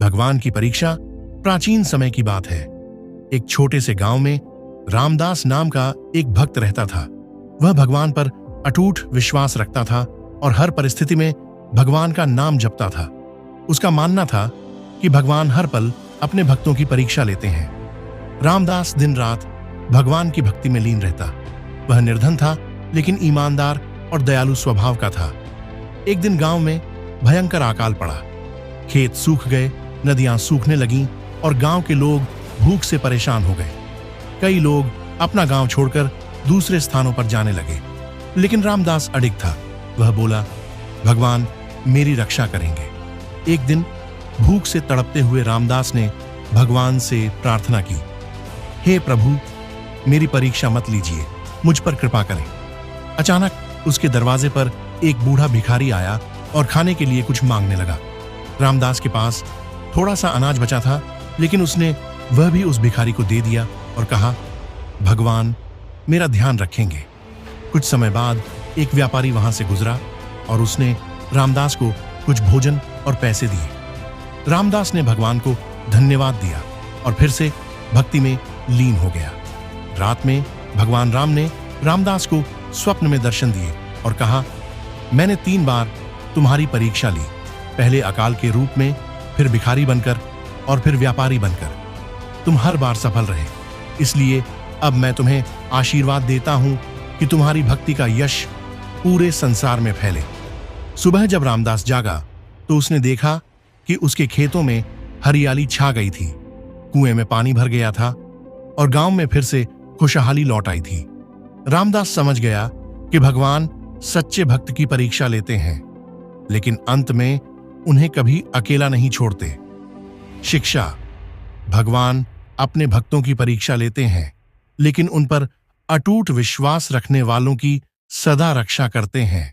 भगवान की परीक्षा प्राचीन समय की बात है। एक छोटे से गांव में रामदास नाम का एक भक्त रहता था। वह भगवान पर अटूट विश्वास रखता था और हर परिस्थिति में भगवान का नाम जपता था। उसका मानना था कि भगवान हर पल अपने भक्तों की परीक्षा लेते हैं। रामदास दिन रात भगवान की भक्ति में लीन रहता। वह निर्धन था, लेकिन ईमानदार और दयालु स्वभाव का था। एक दिन गांव में भयंकर अकाल पड़ा। खेत सूख गए, नदियां सूखने लगीं और गांव के लोग भूख से परेशान हो गए। कई लोग अपना गांव छोड़कर दूसरे स्थानों पर जाने लगे, लेकिन रामदास अडिग था। वह बोला, भगवान मेरी रक्षा करेंगे। एक दिन भूख से तड़पते हुए रामदास ने भगवान से प्रार्थना की, हे प्रभु, मेरी परीक्षा मत लीजिए, मुझ पर कृपा करें। अचानक उसके दरवाजे पर एक बूढ़ा भिखारी आया और खाने के लिए कुछ मांगने लगा। रामदास के पास थोड़ा सा अनाज बचा था, लेकिन उसने वह भी उस भिखारी को दे दिया और कहा, भगवान मेरा ध्यान रखेंगे। कुछ समय बाद एक व्यापारी वहां से गुजरा और उसने रामदास को कुछ भोजन और पैसे दिए। रामदास ने भगवान को धन्यवाद दिया और फिर से भक्ति में लीन हो गया। रात में भगवान राम ने रामदास को स्वप्न में दर्शन दिए और कहा, मैंने 3 बार तुम्हारी परीक्षा ली, पहले अकाल के रूप में, फिर भिखारी बनकर और फिर व्यापारी बनकर। तुम हर बार सफल रहे, इसलिए अब मैं तुम्हें आशीर्वाद देता हूं कि तुम्हारी भक्ति का यश पूरे संसार में फैले। सुबह जब रामदास जागा तो उसने देखा कि उसके खेतों में हरियाली छा गई थी, कुएं में पानी भर गया था और गांव में फिर से खुशहाली लौट आई थी। रामदास समझ गया कि भगवान सच्चे भक्त की परीक्षा लेते हैं, लेकिन अंत में उन्हें कभी अकेला नहीं छोड़ते। शिक्षा: भगवान अपने भक्तों की परीक्षा लेते हैं, लेकिन उन पर अटूट विश्वास रखने वालों की सदा रक्षा करते हैं।